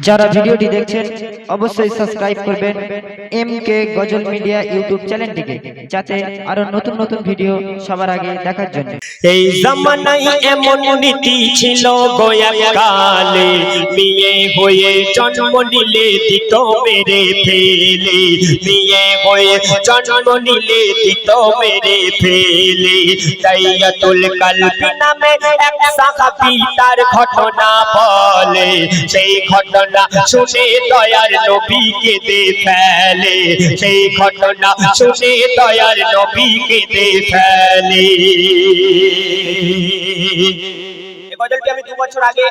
যারা ভিডিওটি দেখছেন অবশ্যই সাবস্ক্রাইব করবেন এমকে গজল মিডিয়া ইউটিউব চ্যানেলটিকে, যাতে আরো নতুন নতুন ভিডিও সবার আগে দেখার জন্য। এই জামানায় এমন নীতি ছিল গোয়াকালে, বিয়ে হয়ে জন্ম নিলে দিত মেরে ফেলে, বিয়ে হয়ে জন্ম নিলে দিত মেরে ফেলে। দাইয়াতুল কালবি নামে এক সাহাবী তার ঘটনা বলে, সেই ঘটনা শুনে দয়ার নবী কেঁদে ফেলে, সেই ঘটনা শুনে দয়ার নবী কেঁদে ফেলে। এই গজলটি আমি 2 বছর আগে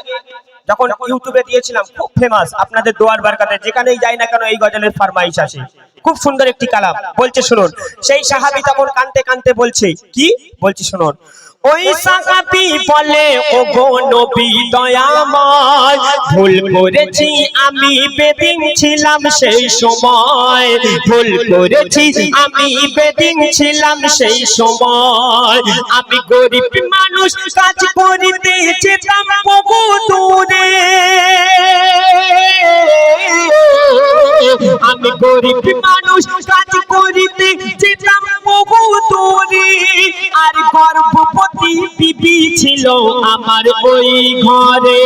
যখন ইউটিউবে দিয়েছিলাম, খুব ফেমাস। আপনাদের দোয়ার বারকাতে যেখানেই যাই না কেন এই গজলের ফরমাইশ আসে। খুব সুন্দর একটি কালাম, বলছে শুনুন। সেই সাহাবী তখন কাঁদতে কাঁদতে বলছে, কি বলছে শুনুন। ওই সাহাবী বলে, ও গো নবী দয়াময়, ভুল করেছি আমি বেদিন ছিলাম সেই সময়, ভুল করেছি আমি বেদিন ছিলাম সেই সময়। আমি গরিব মানুষ কাজ করিতে যেতাম বহু দূরে, আমি গরিব মানুষ কাজ করিতে যেতাম বহু দূরে। আর গর্ভবতী বিবি ছিল আমার ওই ঘরে,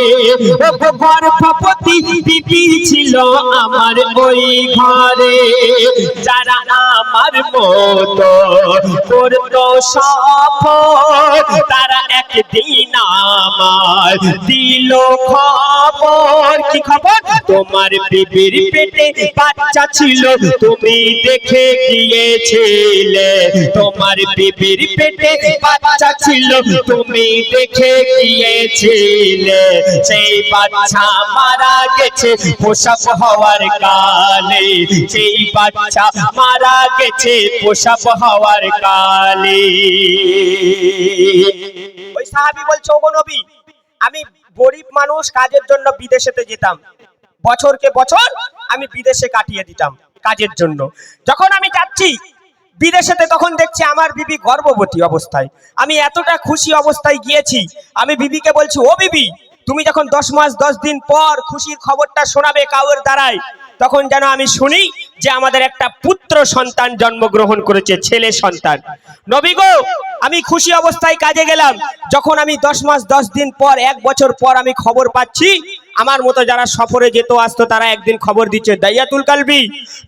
গর্ভবতী বিবি ছিল আমার ওই ঘরে। যারা আমার মতো করতো সফর, তারা একদিন আমার দিল খবর। কি খবর? তোমার বিবির পেটে বাচ্চা ছিল, তুমি দেখে গিয়েছিলে। তোমার বিবির পেটে বাচ্চা ছিল, তুমি দেখে গিয়েছিলে। সেই বাচ্চা মারা গেছে প্রসব হওয়ার কালে, সেই বাচ্চা মারা গেছে প্রসব হওয়ার কালে। ওই সাহাবী বলছে, ওগো নবী, আমি গরিব মানুষ, কাজের জন্য বিদেশেতে যেতাম, বছরকে বছর আমি বিদেশে কাটিয়ে দিতাম কাজের জন্য। যখন আমি যাচ্ছি বিদেশেতে, তখন দেখছি আমার বিবি গর্ভবতী অবস্থায়। আমি এতটা খুশি অবস্থায় গিয়েছি, আমি বিবিকে বলছি, ও বিবি, তুমি যখন 10 মাস 10 দিন পর খুশির খবরটা শোনাবে কাউর দ্বারায়, তখন যেন আমি শুনি যে আমাদের একটা পুত্র সন্তান জন্মগ্রহণ করেছে, ছেলে সন্তান। নবী গো, আমি খুশি অবস্থায় কাজে গেলাম, যখন আমি 10 মাস 10 দিন পর, 1 বছর পর আমি খবর পাচ্ছি, আমার মতো যারা সফরে যেত আসতো তারা একদিন খবর দিচ্ছে, দাইয়াতুল কালবি,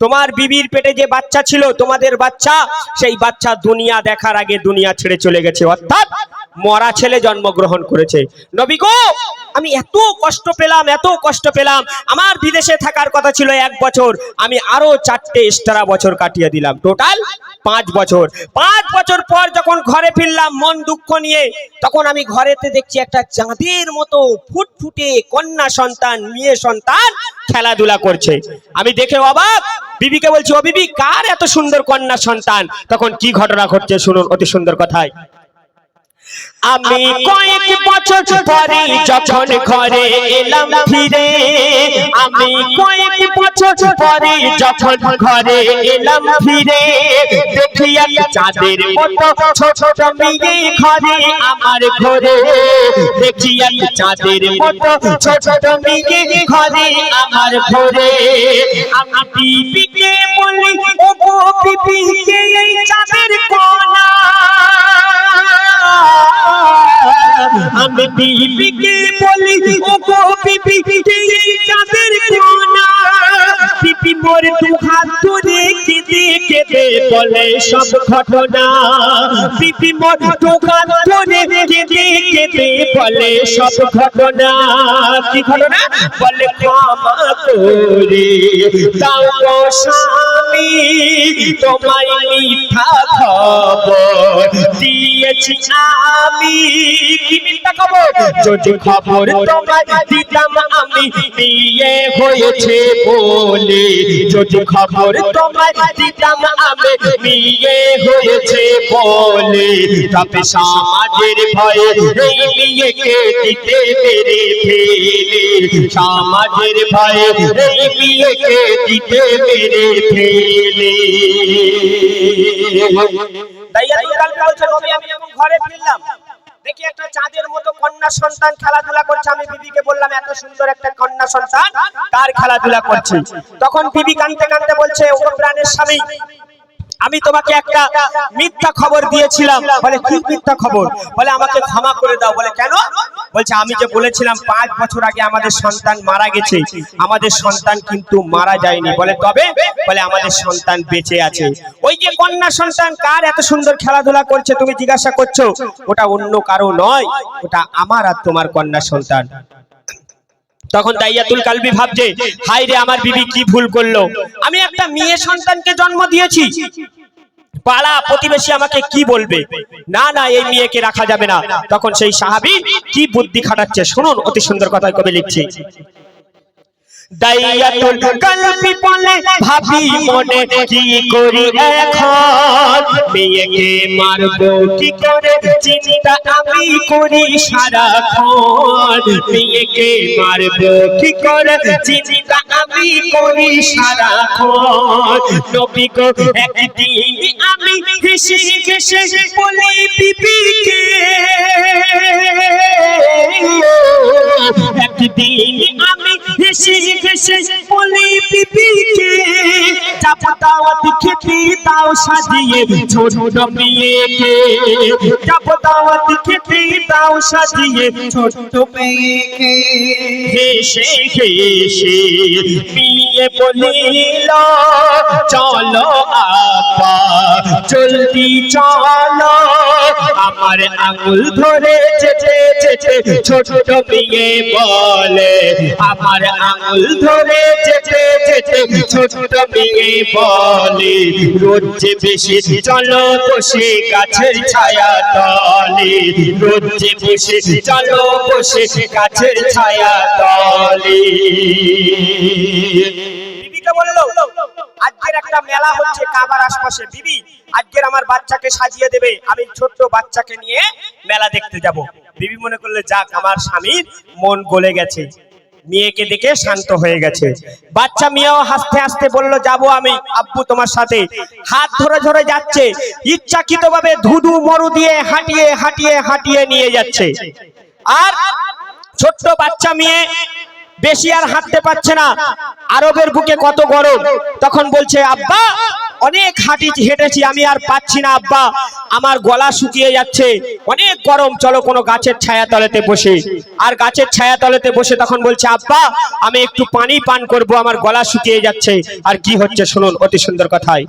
তোমার বিবির পেটে যে বাচ্চা ছিল, তোমাদের বাচ্চা, সেই বাচ্চা দুনিয়া দেখার আগে দুনিয়া ছেড়ে চলে গেছে, অর্থাৎ মরা ছেলে জন্মগ্রহণ করেছে। নবী গো, আমি এত কষ্ট পেলাম, এত কষ্ট পেলাম। আমার বিদেশে থাকার কথা ছিল 1 বছর, আমি আরো 4টে এক্সট্রা বছর কাটিয়ে দিলাম, টোটাল 5 বছর। 5 বছর পর যখন ঘরে ফিরলাম মন দুঃখ নিয়ে, তখন আমি ঘরেতে দেখছি একটা চাঁদের মতো ফুটফুটে কন্যা সন্তান, মেয়ে সন্তান খেলাধুলা করছে। আমি দেখে অবাক, বিবিকে বলছি, ও বিবি, কার এত সুন্দর কন্যা সন্তান? তখন কি ঘটনা ঘটছে শুনুন, অতি সুন্দর কথায়। আমি কয়েক বছর পরে যখন ঘরে এলাম ফিরে, আমি কয়েক বছর পরে যখন ঘরে এলাম ফিরে, দেখি এক চাঁদের মতো ছোট মেয়ে ঘরে আমার ঘরে, দেখি এক চাঁদের মতো ছোট মেয়ে ঘরে আমার ঘরে। আমি বিবিকে বলি, ও গো বিবি, কে এই চাঁদের কোনা? আমি বিবিকে বলি, ও গো বিবি, এই চাঁদের কোনা? বিবি মোর 2 হাত ধরে কেঁদে কেঁদে বলে সব ঘটনা, বিবি মোর 2 হাত ধরে কেঁদে কেঁদে বলে সব ঘটনা। কি ঘটনা? বলে, ক্ষমা করে দাও গো স্বামী, তোমায় মিথ্যা খবর দিয়েছি আমি। কি মিথ্যা খবর? যদি খবর তোমায় দিতাম আমি বিয়ে হয়েছে বলে, যদি খবর তোমায় দিতাম আমি বিয়ে হয়েছে বলে, তবে সমাজের ভয়ে এই বিয়েকে দিতে পেরে ফেলে, সমাজের ভয়ে এই বিয়েকে দিতে পেরে ফেলে। দাইয়াতুল কালবি বলছে, নবী, আমি যখন ঘরে ফিরলাম দেখি একটা চাঁদের মতো কন্যা সন্তান খেলাধুলা করছে। আমি বিবিকে বললাম এত সুন্দর একটা কন্যা সন্তান কার খেলাধুলা করছে? তখন বিবি কাঁদতে কাঁদতে বলছে, ও প্রাণের স্বামী, আমি তোমাকে একটা মিথ্যা খবর দিয়েছিলাম। বলে কি মিথ্যা খবর? বলে আমাকে ক্ষমা করে দাও। বলে কেন? বলছে আমি যে বলেছিলাম 5 বছর আগে আমাদের সন্তান মারা গেছে, আমাদের সন্তান কিন্তু মারা যায়নি। বলে তবে? বলে আমাদের সন্তান বেঁচে আছে। ওই যে কন্যা সন্তান কার এত সুন্দর খেলাধুলা করছে তুমি জিজ্ঞাসা করছো, ওটা অন্য কারো নয়, ওটা আমার আর তোমার কন্যা সন্তান। তখন দাইয়াতুল কালবি ভাবছে, হায় রে আমার বিবি কি ভুল করলো, আমি একটা মেয়ে সন্তানকে জন্ম দিয়েছি, পাড়া প্রতিবেশী আমাকে কি বলবে, না না এই মেয়েকে রাখা যাবে না। তখন সেই সাহাবী কি বুদ্ধি খাটাচ্ছে শুনুন, অতি সুন্দর কথা কবি লিখছে। দাইয়াতুল কালবি বলে ভাবি মনে কি করি এখন, মেয়েকে মারবো কি করে চিন্তা আমি করি সারাক্ষণ, মেয়েকে মারবো কি করে চিন্তা আমি করি সারাক্ষণ। নবী গো একদিন আমি হেসে হেসে বলি বিবিকে, একদিন আমি হেসে হেসে বলি বিবিকে, যাব দাওয়াত খেতে দাও সাজিয়ে ছোট মেয়েকে, যাব দাওয়াত খেতে দাও সাজিয়ে ছোট মেয়েকে। হেসে হেসে বিয়ে বলিল, চলো আপা জলদি চলো, আমার আঙুল ধরে যেতে যেতে ছোট মেয়ে বলে, আমার আঙুল ধরে যেতে যেতে ছোট মেয়ে বলে, রোদ যে বেশি চলো বসে গাছের ছায়া তলে, রোদ যে বেশি চলো বসে গাছের ছায়া তলে। বিবিকে বললো আজকের একটা মেলা হচ্ছে কাবার আশপাশে, বিবি আজকের আমার বাচ্চাকে সাজিয়ে দেবে, আমি ছোট্ট বাচ্চাকে নিয়ে মেলা দেখতে যাব। বিবি মনে করলে যাক আমার স্বামীর মন গলে গেছে, মেয়েকে দেখে শান্ত হয়ে গেছে। বাচ্চা মেয়েও হাসতে হাসতে বলল যাবো আমি আব্বু তোমার সাথে। হাত ধরে ধরে যাচ্ছে, ইচ্ছাকৃতভাবে ধুধু মরু দিয়ে হাঁটিয়ে হাঁটিয়ে হাঁটিয়ে নিয়ে যাচ্ছে। আর ছোট্ট বাচ্চা মেয়ে বেশি আর হাঁটতে পারছে না, আরবের বুকে কত গরম। তখন বলছে আব্বা অনেক হেঁটেছি, আমি আর পাচ্ছি না আব্বা, আমার গলা শুকিয়ে যাচ্ছে, অনেক গরম, চলো কোনো গাছের ছায়া তলেতে বসে। আর গাছের ছায়া তলেতে বসে তখন বলছে আব্বা আমি একটু পানি পান করব, আমার গলা শুকিয়ে যাচ্ছে। আর কি হচ্ছে শুনুন, অতি সুন্দর কথাই।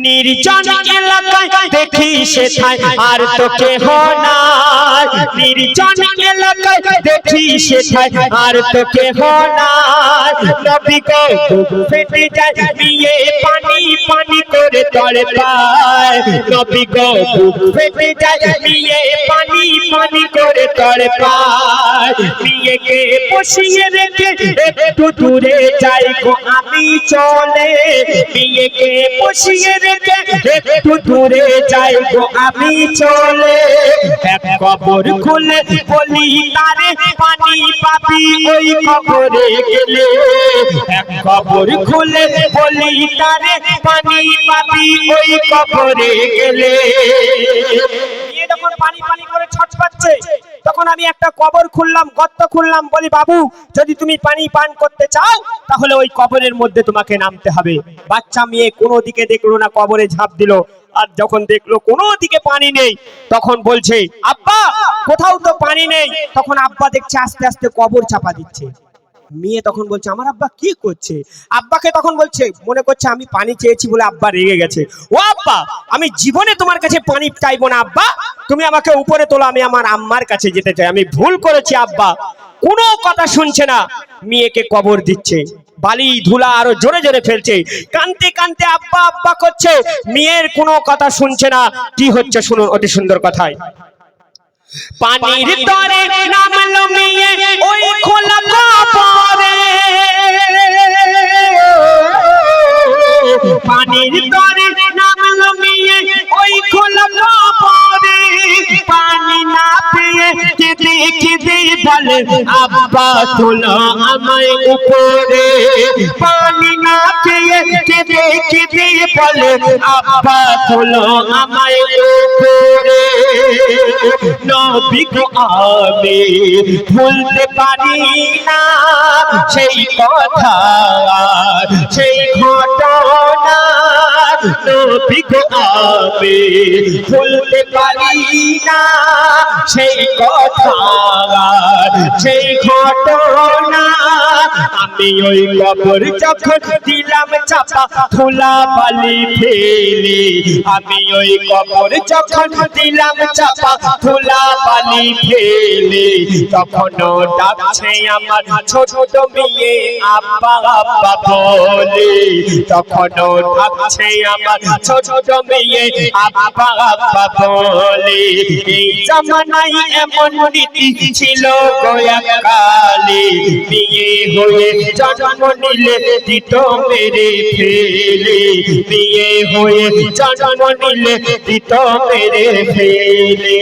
নির্জন এলাকায় দেখি সেথায় আর তো কেহ নাই, নির্জন এলাকায় দেখি সেথায় আর তো কেহ নাই, নবী গো বুক ফেটে যায় বিয়ে পানি পানি করে তড়ে পায়, নবী গো বুক ফেটে যায় বিয়ে পানি পানি করে তড়ে পায়। বিয়েকে বসিয়ে রেখে একটু দূরে যাই গো আমি চলে, বিয়েকে বসিয়ে রেখে একটু দূরে যাই গো আমি চলে, এক কবর খুলে বলি তারে পানি পাবি ওই কবরে গেলে, এক কবর খুলে বলি তারে পানি পাবি ওই কবরে গেলে। যখন পানি পানি করে ছটফাচ্ছে তখন আমি একটা কবর খুললাম, গর্ত খুললাম, বলি বাবু যদি তুমি পানি পান করতে চাও তাহলে ওই কবরের মধ্যে তোমাকে নামতে হবে। বাচ্চা মেয়ে কোনো দিকে দেখলো না, কবরে ঝাঁপ দিল। আর যখন দেখলো কোনো দিকে পানি নেই তখন বলছে আব্বা কোথাও তো পানি নেই। তখন আব্বা দেখছে আস্তে আস্তে কবর চাপা দিচ্ছে। মেয়ে তখন বলছে আমার আব্বা কি করছে? আব্বাকে তখন বলছে মনে করছে আমি পানি চেয়েছি বলে আব্বা রেগে গেছে। ও আব্বা আমি জীবনে তোমার কাছে পানি চাইবো না আব্বা, তুমি আমাকে উপরে তোলো, আমি আমার আম্মার কাছে যেতে চাই, আমি ভুল করেছি আব্বা। কোনো কথা শুনছে না, মেয়েকে কবর দিচ্ছে, বালি ধুলা আরো জোরে জোরে ফেলছে, কানতে কানতে আব্বা আব্বা করছে, মেয়ের কোনো কথা শুনছে না। কি হচ্ছে শুনুন, অতি সুন্দর কথায়। পানির তরে নামলো মেয়ে ওই খোলা কবরে, পানির তরে নামলো মেয়ে ওই খোলা কবরে, পানি না পেয়ে কেঁদে কেঁদে বলে আব্বা তোলো আমায় উপরে, পানি না পেয়ে কেঁদে কেঁদে বলে আব্বা তোলো আমায় উপরে। নবী গো আমি ভুলতে পারি না সেই কথা সেই ঘটনা। নবী গো আমি ভুলতে পারি না সেই কথা সেই ঘটনা। আমি ওই কবর যখন দিলাম চাপা ধুলা বালি ফেলে, আমি ওই কবর যখন দিলাম চাপা ধুলা বালি ফেলে, তখনও ডাকছে আমার ছোট মেয়ে আব্বা আব্বা বলে। তখনও ডাকছে আমার ছোট মেয়ে আব্বা আব্বা বলে। এই জামানায় এমন রীতি ছিল গোয়াকালে, বিয়ে হয়ে জন্ম নিলে দিত মেরে ফেলে। বিয়ে হয়ে জন্ম নিলে দিত মেরে ফেলে।